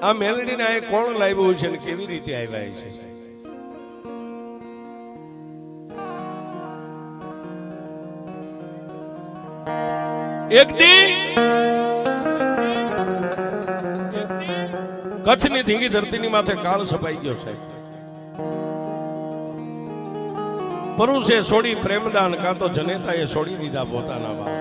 આ મેલડીને આ કોણ લાવ્યું છે ને કેવી રીતે આવ્યા છે? એક દી કચ્છની ધીંગી ધરતીની માથે કાળ સપાઈ ગયો છે. પરુષે છોડી પ્રેમદાન કાં તો જનેતાએ છોડી દીધા પોતાના બાપ.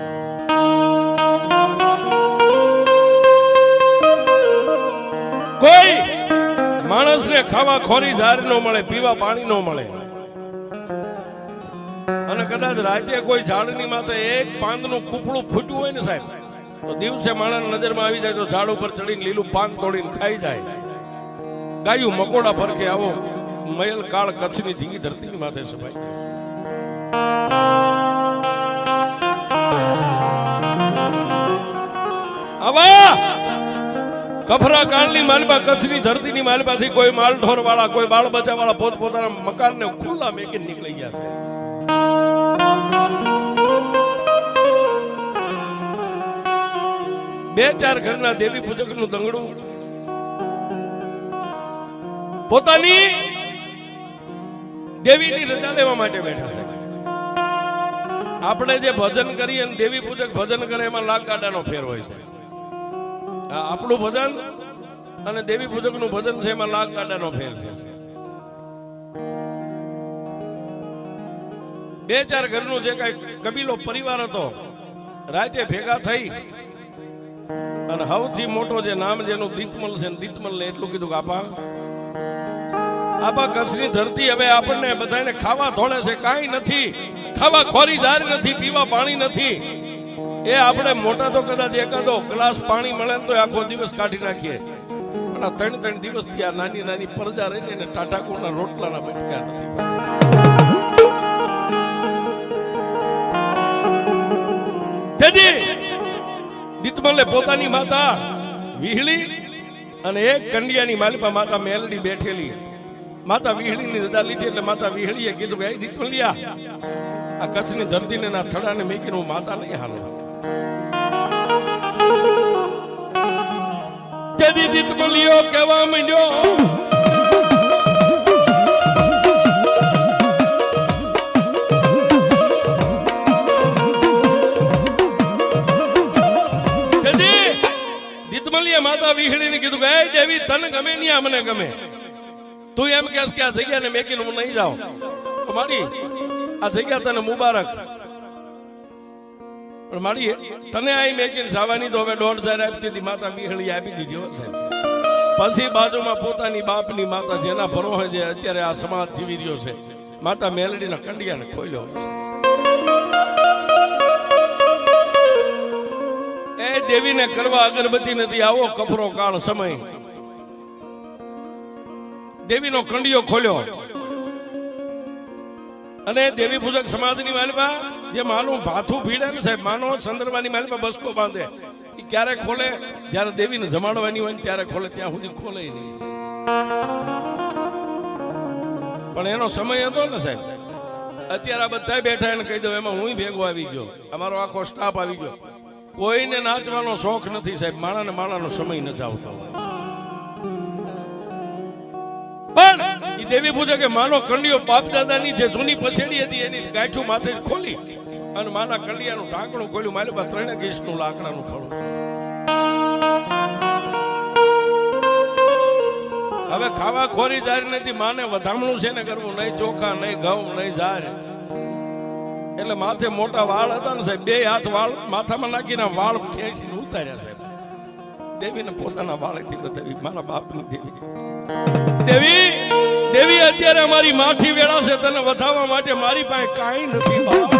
કોઈ માણસને ખાવા ખોરી ધાર ન મળે, પીવા પાણી ન મળે, અને કદાચ રાતે કોઈ ઝાડની માથે એક પાંદનું કૂપડું ફૂટ્યું હોય ને સાહેબ, તો દિવસે માણસ નજરમાં આવી જાય તો ઝાડ ઉપર ચડીને લીલું પાન તોડીને ખાઈ જાય. ગાયું મકોડા ફરકે આવો મયલ કાળ કચ્છની ધીંગી ધરતીની માથે સપાઈ. આવા કફરા કાળની માલપા કચ્છની ધરતીની માલપાથી કોઈ માલઢોર વાળા, કોઈ બાળ બચ્ચા વાળા પોતપોતાના મકાનને ખુલ્લા મેકીને નીકળી ગયા છે. બે ચાર ઘરના દેવી પૂજક નું દંગડું પોતાની દેવીની રજા લેવા માટે બેઠા છે. આપણે જે ભજન કરીએ અને દેવી પૂજક ભજન કરે એમાં લાખ ગાડાનો ફેર હોય છે. આપણું ભજન અને દેવી પૂજક નું ભજન છે એમાં લાખ ગાડાનો ફેર છે. બે ચાર ઘરનું જે કઈ કબીલો પરિવાર હતો રાતે ભેગા થઈ અને સૌથી મોટો જે નામ જેનું દીતમલ છે, દીતમલ ને એટલું કીધું કે આપા કચ્છની ધરતી હવે આપણને બધાને ખાવા થોડે છે, કાંઈ નથી, ખાવા ખોરીદાર નથી, પીવા પાણી નથી. એ આપણે મોટા તો કદાચ એકાદો ગ્લાસ પાણી મળે તો આખો દિવસ કાઢી નાખીએ, પણ આ 3 દિવસથી આ નાની નાની પરજા રહીને એને ટાટાકુના રોટલાના બટક્યા નથી. દીતમલે પોતાની માતા વિહળી અને એક કંડિયાની માલિપા માતા મેલડી બેઠેલી. માતા વિહળીની રજા લીધી એટલે માતા વિહળીએ કીધું કે દીતમલિયા, આ કચ્છની ધરતીને ના થડાને મેકીને હું માતા નહીં હાલે. તેથી દીતમલિયો કહેવા માંડ્યો, માતા વિહળીને કીધું કે એ દેવી તને ગમે નહીં, આ મને ગમે. તું એમ કહેશ કે આ જગ્યાને મેકીને હું નહીં જાઉં તો મારી આ જગ્યા તને મુબારક, પણ મારી તને અહીં મેકીને જવાની તો હવે 1,500 આપી દીધી. માતા વિહળી આપી દીધી હશે. પછી બાજુમાં પોતાની બાપની માતા જેના ભરોહે જે અત્યારે આ સમાજ જીવી રહ્યો છે, માતા મેલડીના કંડિયાને ખોલ્યો. એ દેવીને કરવા અગરબત્તી નથી. આવો કફરો કાળ સમય દેવીનો કંડિયો ખોલ્યો અને દેવી પૂજક સમાજની માલિપા જે માનું ભાથું ભીડે ને સાહેબ, માનો ચંદ્રમાની માલિપા બસકો બાંધે, એ ક્યારે ખોલે? જયારે દેવીને જમાડવાની હોય ને ત્યારે ખોલે, ત્યાં સુધી ખોલે નહીં. પણ એનો સમય હતો ને સાહેબ. અત્યારે આ બધા બેઠા એને કહી દઉં, એમાં હું ભેગો આવી ગયો, અમારો આખો સ્ટાફ આવી ગયો. કોઈને નાચવાનો શોખ નથી સાહેબ, માણાને માણાનો સમય નથી આવતો. પણ એ દેવી પૂજે કે માનો કંડિયો બાપ દાદાની જે જૂની પછેડી હતી એની ગાંઠું માથે ખોલી અને માના કંડિયાનું ઢાંકણું ખોલ્યું. મારી પાસે 3 ગીસનું લાકડાનું થોડું. હવે ખાવા ખોરી જાર નથી, માને વધામણું છે ને કરવું, નહીં ચોખા, નહીં ઘઉં, નહીં ઝાર. એટલે માથે મોટા વાળ હતા ને સાહેબ, 2 હાથ વાળ માથામાં નાખીને વાળ ખેંચીને ઉતાર્યા સાહેબ. દેવીને પોતાના વાળેથી બતાવી, મારા બાપની દેવી. દેવી દેવી અત્યારે અમારી માઠી વેળા છે, તને વધાવવા માટે મારી પાસે કાંઈ નથી બાપ.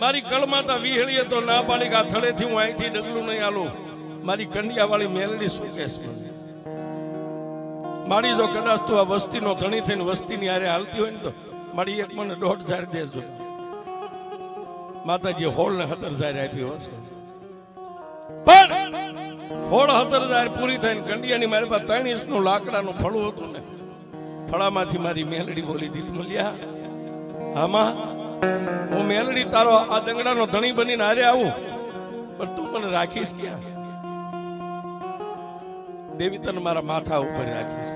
મારી કળમાતા વિહળીએ તો ના પાડી કે આ થડેથી હું અહીંથી ડગલું નહીં આલું. મારી કંડિયા વાળી મેલડી શું કહેશે? મારી જો કદાચ તું આ વસ્તીનો ધણી થઈને વસ્તીની હારે હાલતી હોય ને તો મારી એક મને 1.5 દેજો. માતાજી હોળ ને 17,000 આપ્યો હશે, પણ હોળ 17,000 પૂરી થઈને કંડિયાની મારી પાસે 3 ઇંચનું લાકડાનું ફળું હતું ને, ફળામાંથી મારી મેલડી બોલી દીધી, મળ્યા આમાં હું મેલડી તારો આ દંગડાનો ધણી બનીને હારે આવું, પણ તું મને રાખીશ ક્યાં? દેવી તને મારા માથા ઉપર રાખીશ.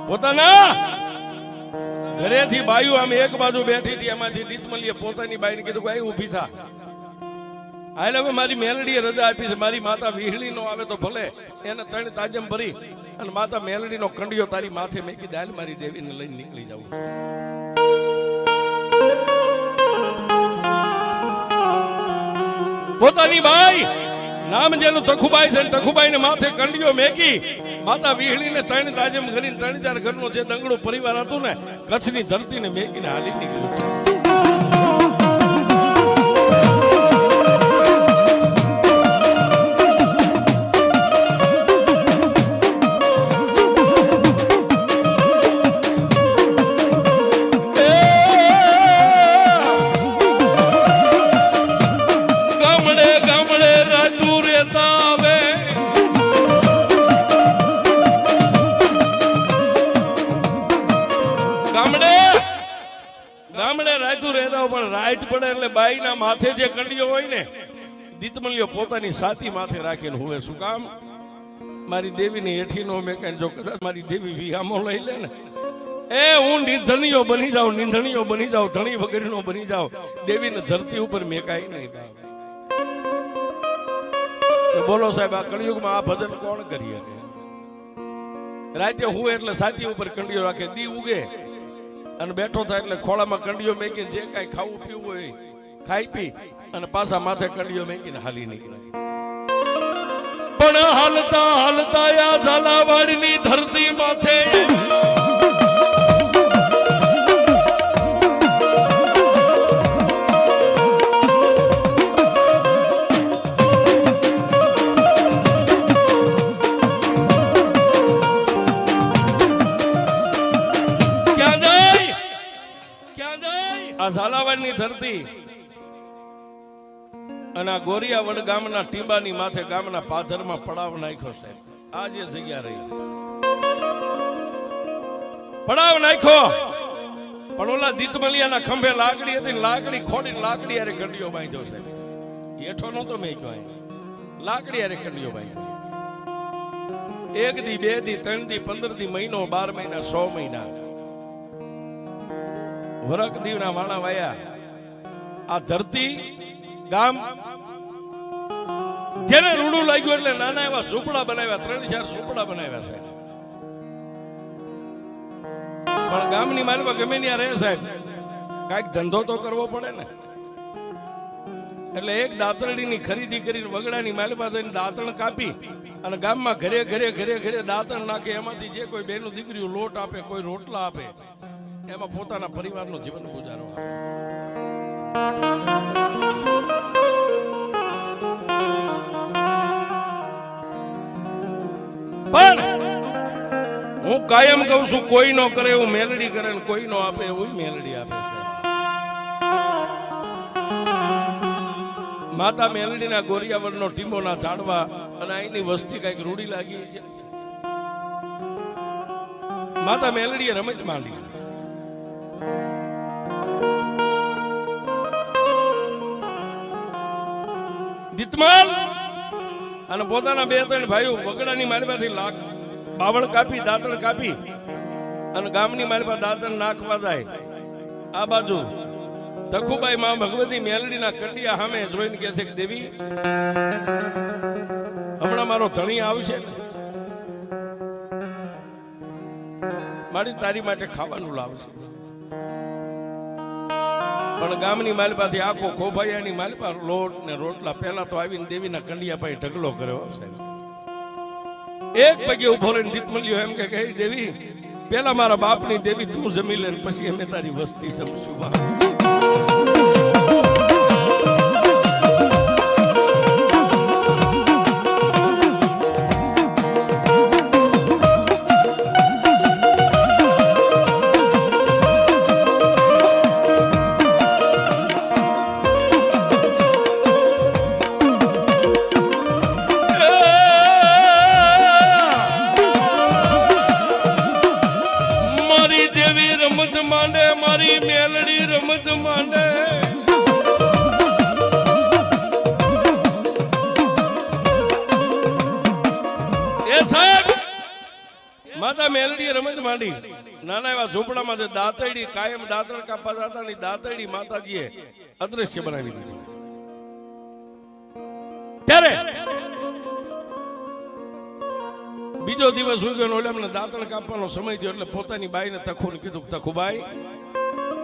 પોતાના ઘરેથી બાયુ આમ એક બાજુ બેઠી હતી, એમાંથી દીતમલીએ પોતાની બાઈને કીધું કે ઊભી થા, હાલ હવે મારી મેલડીએ રજા આપી છે, મારી માતા વીહળી નો આવે તો ભલે, એને 3 તાજમ ભરી અને માતા મેલડી નો કંડિયો તારી માથે મેકી દે, હાલ મારી દેવીને લઈને નીકળી જાઉં. પોતાની બાઈ નામ જેનું તખુબાઈ છે, તખુબાઈ ને માથે કંડિયો મેકી માતા વીહળી ને 3 તાજમ કરીને 3-4 ઘરનો જે દંગડો પરિવાર હતું ને, કચ્છની ધરતીને મેકીને હાલી નીકળ્યું. ગામડે રાયતું રહેતા પણ રાઈટ પડે એટલે બાઈના માથે જે કંડિયો હોય ને, દીતમલીઓ પોતાની સાથી માથે રાખીને હુવે. શું કામ? મારી દેવીની હેઠીનો મેં કઈ, જો કદાચ મારી દેવી વિહામો લઈ લે ને, એ હું નિંધણીઓ બની જાઉં, નિંધણીઓ બની જાઉં, ધણી વગેરેનો બની જાઉં, દેવીને ધરતી ઉપર મેકાય નહીં. બોલો સાહેબ, આ કળિયુગમાં આ ભજન કોણ કરી શકે? રાતે હુવે એટલે સાથી ઉપર કંડિયો રાખે, દી ઉગે અને બેઠો થાય એટલે ખોળામાં કંડિયો મેકીને જે કાંઈ ખાવું પીવું હોય ખાઈ પી અને પાછા માથે કંડિયો મેકીને હાલી નીકળે. પણ હાલતા હાલતા આ ઝાલાવાડની ધરતી માથે આ ઝાલાવાડની ધરતી અને આ ગોરિયાવડ ગામના ટીંબાની માથે ગામના પાદરમાં પડાવ નાખ્યો છે. આ જે જગ્યા રહી પડાવ નાખ્યો, પણ ઓલા દીતમલિયાના ખંભે લાકડી હતી, લાકડી ખોડીને લાકડી હારે કંડિયો બાંધ્યો છે. હેઠો નતો મેં કહ્યું, લાકડી હારે કંડિયો બાંધ્યો. 1 દી 2 દી 3 દી 15 દી મહિનો 12 મહિના 100 મહિના વરક દીવના વાણા વાયા. આ ધરતી ગામ જેને રૂડું લાગ્યું એટલે નાના એવા ઝૂંપડા બનાવ્યા, 3-4 ઝૂંપડા બનાવ્યા છે. પણ ગામની માલમાં ગમે ત્યાં રહે સાહેબ, કાંઈક ધંધો તો કરવો પડે ને. એટલે એક દાંતરડીની ખરીદી કરીને વગડાની માલમાં જઈને દાંતણ કાપી અને ગામમાં ઘરે ઘરે ઘરે ઘરે દાંતણ નાખે, એમાંથી જે કોઈ બેનું દીકરીઓ લોટ આપે, કોઈ રોટલા આપે, એમાં પોતાના પરિવારનું જીવન ગુજારો. પણ હું કાયમ કહું છું, કોઈ નો કરે એવું મેલડી કરે, કોઈ નો આપે એવું મેલડી આપે છે. માતા મેલડીના ગોરિયાવડનો ટીંબોના ઝાડવા અને અહીંની વસ્તી કઈક રૂડી લાગી છે. માતા મેલડીએ રમત માંડી. દીતમાલ અને પોતાના 2-3 ભાઈઓ વગડાની માલમાંથી બાવળ કાપી, દાંતણ કાપી અને ગામની માલમાં દાંતણ નાખવા જાય. આ બાજુ તખુબાઈ માં ભગવતી મેલડીના કંડિયા સામે જોઈને કહે છે કે દેવી, હમણાં મારો ધણી આવશે, મારી તારી માટે ખાવાનું લાવશે. પણ ગામની માલપાથી આખો ખોભાઈયાની માલપા લોટ ને રોટલા પહેલા તો આવીને દેવીના કંડિયા પાસે ઢગલો કર્યો છે. એક પગે ઉભો રહીને દીપમલ્યો એમ કે દેવી, પેલા મારા બાપની દેવી તું જમી લે, પછી અમે તારી વસ્તી જમશું. મારી મેલડી રમત માંડે એ સાહેબ માતા મેલડી રમત માંડી નાના એવા ઝૂંપડામાં જે દાંતડી કાયમ દાંતણ કાપવા જતા ની દાંતડી માતાજીએ અદ્રશ્ય બનાવી દીધી ત્યારે બીજો દિવસ હોય ગયો ઓલામને દાંતણ કાપવાનો સમય થયો એટલે પોતાની બાઈને તખુને કીધું તખુબાઈ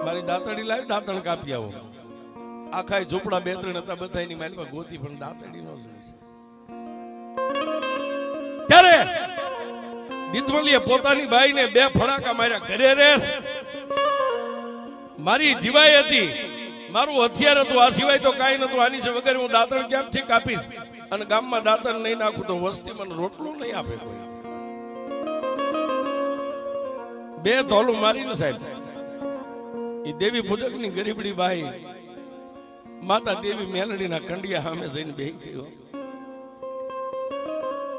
મારી દાંતડી લાવી દાંતણ કાપી આવો આખા ઝૂંપડા બે ત્રણ હતા બધા એની માલમાં ગોતી પણ દાંતડી નો ત્યારે દીતમલીએ પોતાની બાઈને બે ફડાકા માર્યા ઘરે રેસ મારી જીવાઈ હતી મારું હથિયાર હતું આ સિવાય તો કાંઈ નતું આની છે વગર હું દાંતણ ક્યાંથી કાપીશ અને ગામમાં દાંતણ નહીં નાખું તો વસ્તી મને રોટલું નહીં આપે કોઈ બે ધોલું મારીને સાહેબ એ દેવી પૂજકની ગરીબડી બાઈ માતા દેવી મેલડીના કંડિયા સામે જઈને બેહી ગયો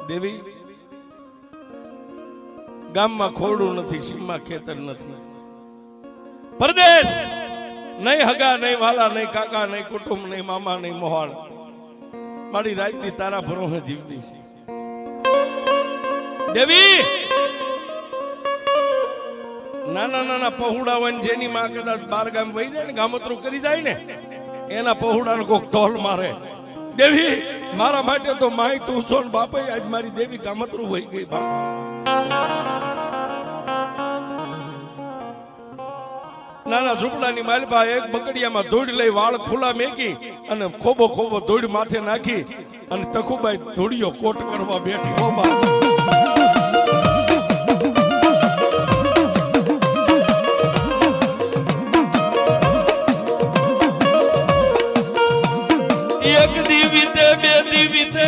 દેવી ગામમાં ખોડું નથી સીમમાં ખેતર નથી પરદેશ નહીં હગા નહીં વાલા નહીં કાકા નહીં કુટુંબ નહીં મામા નહીં મોહાળ મારી રાજની તારા ભરોસે જીવતી છે દેવી નાના નાના પહોળા હોય જેની માં કદાચ બાર ગામ વહી જાય ને ગામતરું કરી જાય ને એના પહોળાને કોક તોલ મારે દેવી મારા માટે તો માય તું છો ને બાપા આજ મારી દેવી ગામતરું વહી ગઈ બાપ નાના ઝૂંપડાની માલપા એક બકડિયામાં ધૂળ લઈ વાળ ખુલ્લા મેકી અને ખોબો ખોબો ધૂળ માથે નાખી અને તખુબાઈ ધૂળિયો કોટ કરવા બેઠી હો બા એક દીવી તે બે દીવી તે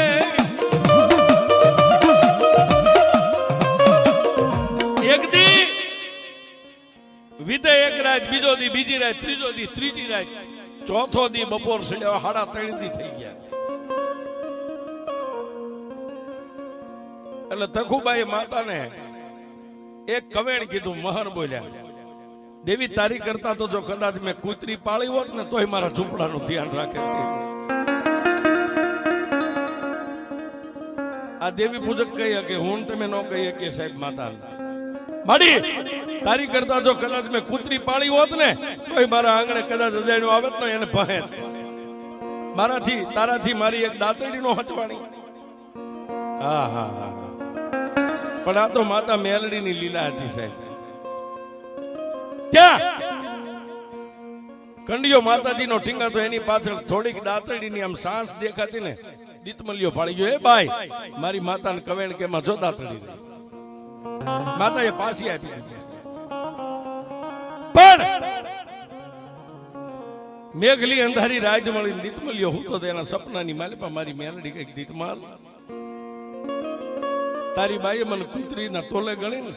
એક દી વિદે એક રાત બીજો દી બીજી રાત ત્રીજો દી ત્રીજી રાત ચોથો દી બપોર સડ્યો 3:30 દી થઈ ગયા એટલે તખુબાઈ માતાને એક કવેણ કીધું મહર બોલ્યા દેવી તારી કરતા તો જો કદાચ મેં કૂતરી પાળી હોત ને તોય મારા ઝૂંપડાનું ધ્યાન રાખે આ દેવી પૂજક કહી કે હું તમે ન કહીએ કે સાહેબ માતા માડી તારી કરતા જો કદાચ મેં કૂતરી પાળી હોત ને તોય મારા આંગણે કદાચ અજાણ્યો આવત ને એને ભહે મારાથી તારાથી મારી એક દાંતડી નો હચવાણી હા હા હા પણ આ તો માતા મેલડીની લીલા હતી સાહેબ ત્યાં કંડિયો માતાજીનો ટીંગા તો એની પાછળ થોડીક દાંતડીની આમ સાંસ દેખાતી ને દીતમલિયો ફાળી ગયો એ બાઈ મારી માતાને કવેણ કે માં જો દાંતડી માતા એ પાછી આપી પણ મેઘલી અંધારી રાજ મળી દીતમલિયો હું તો એના સપનાની માલિપા મારી મેલડી કઈક દીતમાલ તારી બાઈએ મને કૂતરીના તોલે ગણી ને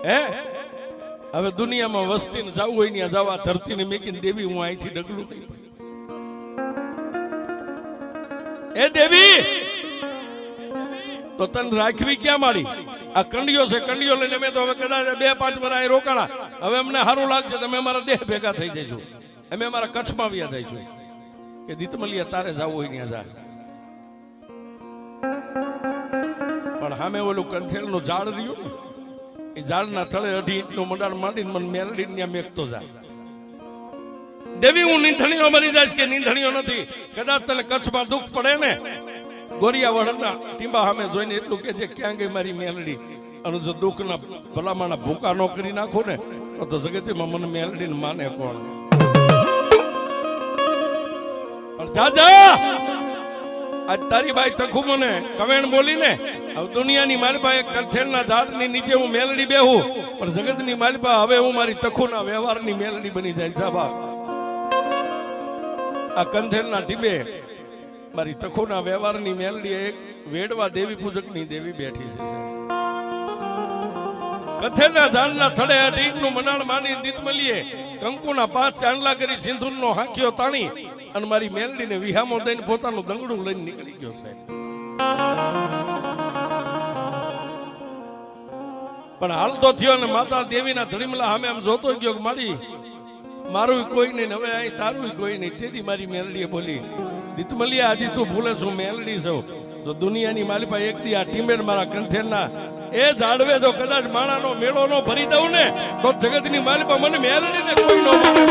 હે હવે દુનિયામાં વસ્તીને જવું હોય ને જવા ધરતીને મેકીને દેવી હું અહીંથી ડગલું નહીં એ દેવી તો તને રાખવી ક્યાં મારી આ કંડિયો છે કંડિયો લઈને અમે તો હવે કદાચ 2-5 વર્ષ રોકાણા હવે અમને સારું લાગશે તમે અમારા દેહ ભેગા થઈ જઈશું અમે અમારા કચ્છમાં વ્યા જઈશું કે દીતમલિયા તારે જવું હોય ત્યાં જા પણ સામે ઓલું કંથેલનું ઝાડ રહ્યું ને એ ઝાડના થળે 2.5 ઇંચનું મંડાણ માંડીને મને મેલડીને ત્યાં મેકતો જાય દેવી હું નીંધણીઓ મરી જઈશ કે નીંધણીઓ નથી કદાચ તને કચ્છમાં દુઃખ પડે ને ગોરિયા વડના ટીંબા સામે જોઈને એટલું કે છે ક્યાં ગઈ મારી મેલડી અને જો દુઃખના ભલામાના ભૂકા ન કરી નાખો ને તો જગતમાં મને મેલડીને માને કોણ પણ દાદા આજ તારી બાઈ તખુ મને કવેણ બોલીને હવે દુનિયાની માલપા એક કંથેલના ઝાડની નીચે હું મેલડી બેહું પણ જગતની માલપા હવે હું મારી તખુના વ્યવહારની મેલડી બની જાય સાબા આ કંથેલના ટીબે મારી તખુના વ્યવહારની મેલડી એક વેડવા દેવી પૂજકની દેવી બેઠી છે કથેરના ઝાડના થડે 2 ઇંચનું મંડાણ માની દીતમલીએ કંકુના 5 ચાંદલા કરી સિંદૂરનો હાંક્યો તાણી અને મારી મેલડીને વિહામો દઈને પોતાનું દંગડું લઈને નીકળી ગયો સાહેબ પણ હાલ તો થયો ને માતા દેવીના ધડીમલા સામે આમ જોતો ગયો કે મારી મારું કોઈ નહીં, હવે અહીં તારું કોઈ નહીં. તેથી મારી મેલડીએ બોલી, દીતમલિયા આજી તું ભૂલે છું મેલડી છું. તો દુનિયાની માલિપા એક દી આ ટીમેડ મારા કંઠેરના એ જાડવે જો કદાચ માણાનો મેળો નો ભરી દઉં ને તો જગતની માલિપા મને મેલડીને કોઈ નો માને.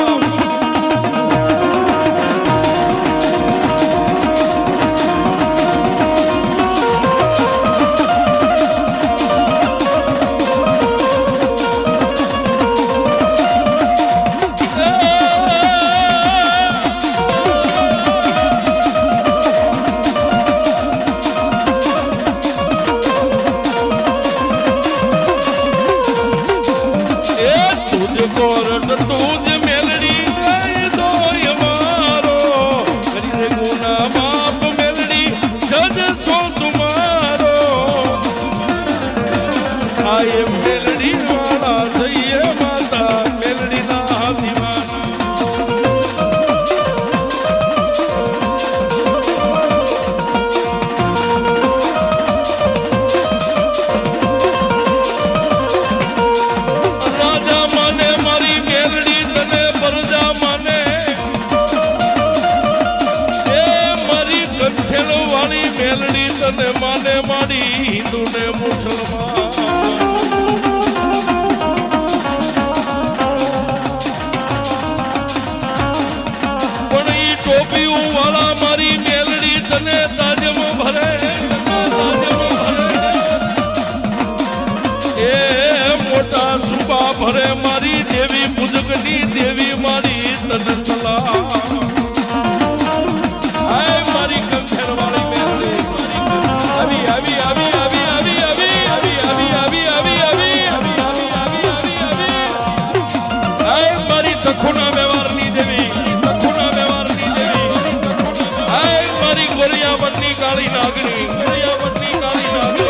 ભરે મારી દેવી પૂજકની દેવી મારી તને સલાહ. હાય મારી કંઠેર વાળી મેલડી આવી આવી આવી આવી આવી આવી આવી આવી આવી આવી આવી આવી આવી આવી હાય મારી તખુના વ્યવહારની દેવી, તખુના વ્યવહારની દેવી. હાય મારી ગોરિયાવટની કાળી નાગણી, ગોરિયાવટની કાળી નાગણી.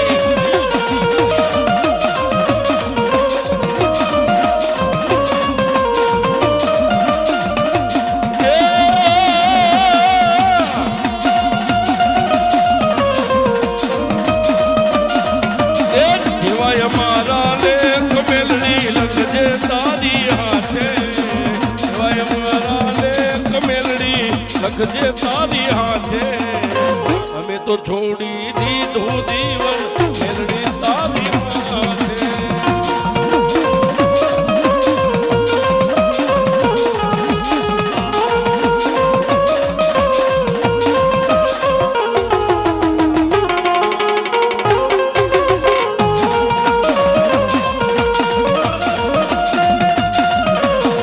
જે તારી હાથે અમે તો છોડી દીધું જીવન મેલડી તારી હાથે.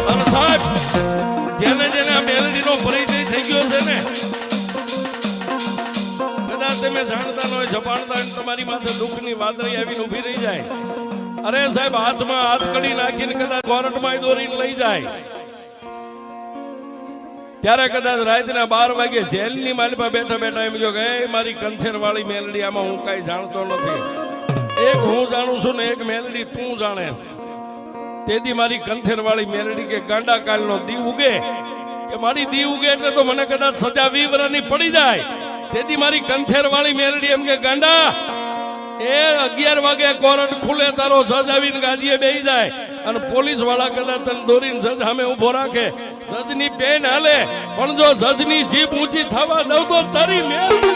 અને સાહેબ જેને જેને મેલડીનો પરિચય થઈ ગયો છે ને, કદાચ તમે જાણતા ન હોય, જપાણતા હોય, તમારી માથે દુઃખની વાદળી આવીને ઊભી રહી જાય. અરે સાહેબ હાથમાં હાથ કડી નાખીને કદાચ કોર્ટમાં દોરીને લઈ જાય, ત્યારે કદાચ રાતના 12 વાગે જેલની માલિપા બેઠા બેઠા એમ જો કે મારી કંથેર વાળી મેલડી, આમાં હું કઈ જાણતો નથી. એક હું જાણું છું ને એક મેલડી તું જાણે. તેથી મારી કંથેર વાળી મેલડી કે ગાંડા કાલનો દી ઉગે કે મારી દી ઉગે એટલે તો મને કદાચ સજા 20 વર્ષની પડી જાય. તેથી મારી કંથેર વાળી મેલડી એમ કે ગાંડા એ 11 વાગે કોર્ટ ખુલે, તારો જજ આવીને ગાદીએ બેસી જાય અને પોલીસ વાળા કદાચ તને દોરીને જજ સામે ઉભો રાખે, જજની પેન હાલે, પણ જો જજની જીભ ઊંચી થવા દઉં તો તારી મેલડી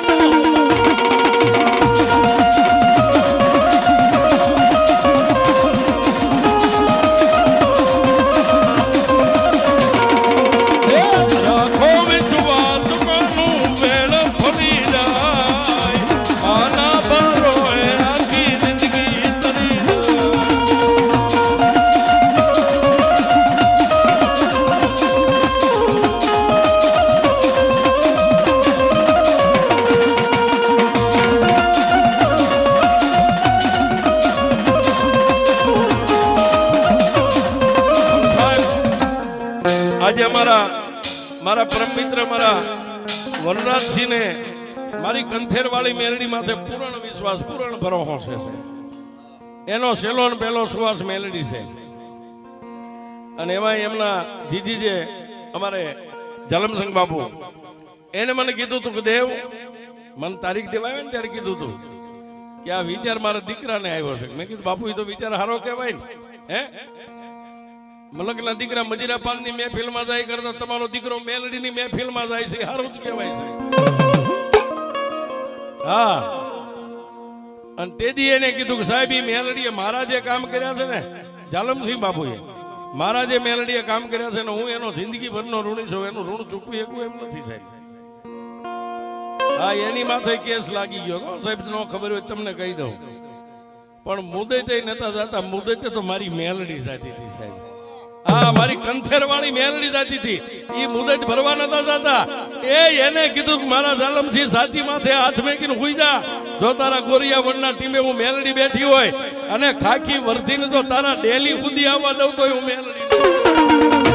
આજે મારા પરમ મિત્ર મારા વનરાજજીને મારી કંથેર વાળી મેલડી માથે પૂર્ણ વિશ્વાસ, પૂર્ણ ભરોસો છે. એનો સેલો ને પહેલો સુવાસ મેલડી છે. અને એમાં એમના જીજી જે અમારે જલમસિંહ બાપુ, એને મને કીધું હતું કે દેવ, મને તારીખ દેવાય ને ત્યારે કીધું હતું કે આ વિચાર મારા દીકરાને આવ્યો છે. મેં કીધું બાપુ એ તો વિચાર સારો કહેવાય ને. હે મલકના દીકરા મજીરા પાનની મહેફિલમાં જાય કરતા તમારો દીકરો મેલડીની મહેફિલમાં જાય છે, સારું જ કહેવાય છે. હા, અને તેદી એને કીધું કે સાહેબ ઈ મેલડીએ મારા જે કામ કર્યા છે ને, જાલમસિંહ બાપુએ મારા જે મેલડીએ કામ કર્યા છે ને, હું એનો જિંદગી ભરનો ઋણી છું, એનું ઋણ ચૂકવી શકું એમ નથી સાહેબ. હા, એની માથે કેસ લાગી ગયો. સાહેબ ન ખબર હોય તમને કહી દઉં, પણ મુદતે નતા જતા, મુદતે તો મારી મેલડી જાતી હતી સાહેબ. હા, મારી કંથેરવાળી મેલડી જાતી હતી, ઈ મુદત ભરવા નતા જતા. એને કીધું કે મારા જાલમસિંહ સાચી માથે હાથ મેકીને હુઈ જા. જો તારા ગોરિયા વડના ટીમે હું મેલડી બેઠી હોય અને ખાખી વર્ધીને જો તારા ડેલી સુધી આવવા દઉં તો હું મેલડી